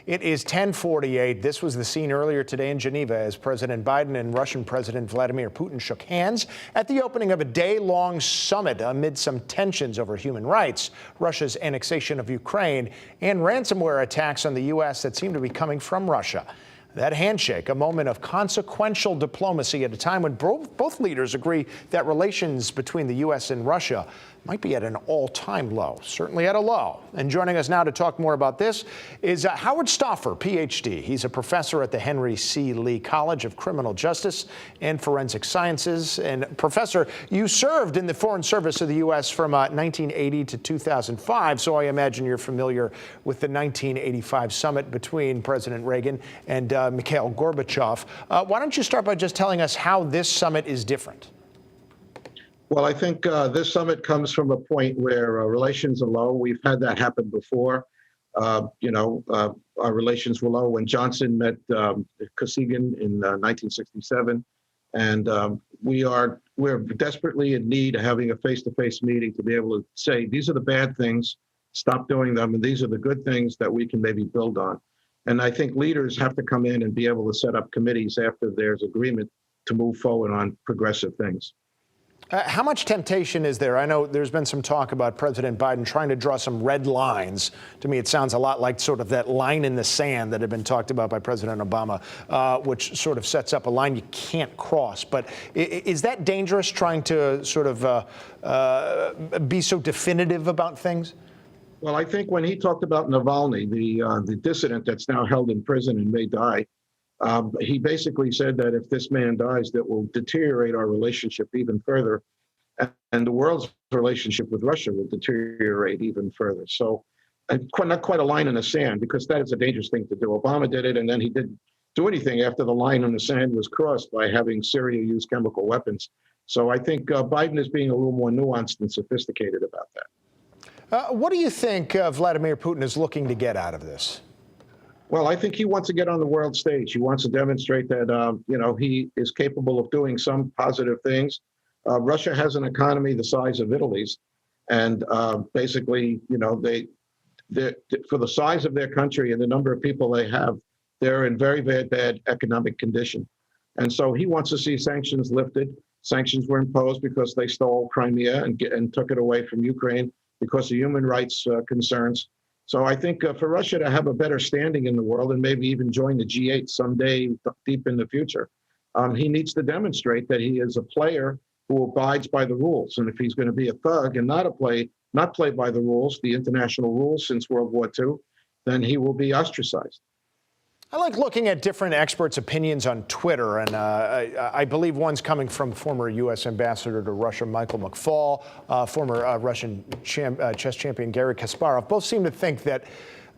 It is 10:48. This was the scene earlier today in Geneva as President Biden and Russian President Vladimir Putin shook hands at the opening of a day-long summit amid some tensions over human rights, Russia's annexation of Ukraine, and ransomware attacks on the U.S. that seem to be coming from Russia. That handshake, a moment of consequential diplomacy at a time when both leaders agree that relations between the U.S. and Russia might be at an all-time low, certainly at a low. And joining us now to talk more about this is Howard Stoffer, Ph.D. He's a professor at the Henry C. Lee College of Criminal Justice and Forensic Sciences. And Professor, you served in the Foreign Service of the U.S. from 1980 to 2005, so I imagine you're familiar with the 1985 summit between President Reagan and Mikhail Gorbachev. Why don't you start by just telling us how this summit is different? Well, I think this summit comes from a point where relations are low. We've had that happen before. Our relations were low when Johnson met Kosygin in 1967. And we're desperately in need of having a face-to-face meeting to be able to say, these are the bad things, stop doing them, and these are the good things that we can maybe build on. And I think leaders have to come in and be able to set up committees after there's agreement to move forward on progressive things. How much temptation is there? I know there's been some talk about President Biden trying to draw some red lines. To me, it sounds a lot like sort of that line in the sand that had been talked about by President Obama, which sort of sets up a line you can't cross. But is that dangerous, trying to sort of be so definitive about things? Well, I think when he talked about Navalny, the dissident that's now held in prison and may die, he basically said that if this man dies, that will deteriorate our relationship even further, and the world's relationship with Russia will deteriorate even further. So not quite a line in the sand, because that is a dangerous thing to do. Obama did it, and then he didn't do anything after the line in the sand was crossed by having Syria use chemical weapons. So I think Biden is being a little more nuanced and sophisticated about that. What do you think Vladimir Putin is looking to get out of this? Well, I think he wants to get on the world stage. He wants to demonstrate that, he is capable of doing some positive things. Russia has an economy the size of Italy's. And basically, for the size of their country and the number of people they have, they're in very, very bad economic condition. And so he wants to see sanctions lifted. Sanctions were imposed because they stole Crimea and took it away from Ukraine because of human rights concerns. So I think for Russia to have a better standing in the world and maybe even join the G8 someday deep in the future, he needs to demonstrate that he is a player who abides by the rules. And if he's going to be a thug and not play by the rules, the international rules since World War II, then he will be ostracized. I like looking at different experts' opinions on Twitter, and I believe one's coming from former U.S. Ambassador to Russia, Michael McFaul, former Russian chess champion Garry Kasparov. Both seem to think that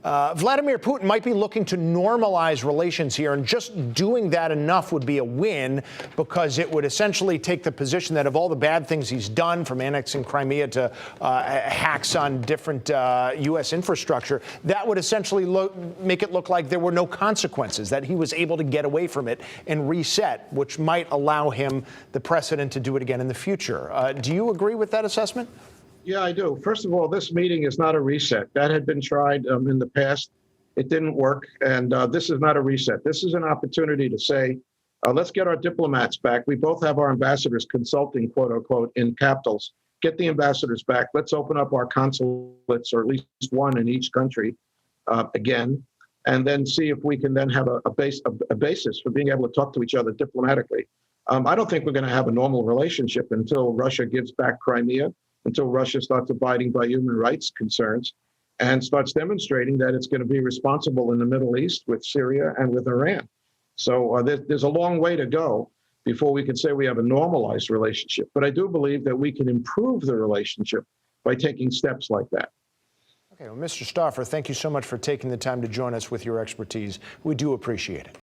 Vladimir Putin might be looking to normalize relations here, and just doing that enough would be a win, because it would essentially take the position that of all the bad things he's done, from annexing Crimea to hacks on different U.S. infrastructure, that would essentially make it look like there were no consequences, that he was able to get away from it and reset, which might allow him the precedent to do it again in the future. Do you agree with that assessment? Yeah, I do. First of all, this meeting is not a reset. That had been tried in the past. It didn't work. And this is not a reset. This is an opportunity to say, let's get our diplomats back. We both have our ambassadors consulting, quote unquote, in capitals. Get the ambassadors back. Let's open up our consulates, or at least one in each country again, and then see if we can then have a basis for being able to talk to each other diplomatically. I don't think we're going to have a normal relationship until Russia gives back Crimea, until Russia starts abiding by human rights concerns and starts demonstrating that it's going to be responsible in the Middle East with Syria and with Iran. So there's a long way to go before we can say we have a normalized relationship. But I do believe that we can improve the relationship by taking steps like that. Okay, well, Mr. Stoffer, thank you so much for taking the time to join us with your expertise. We do appreciate it.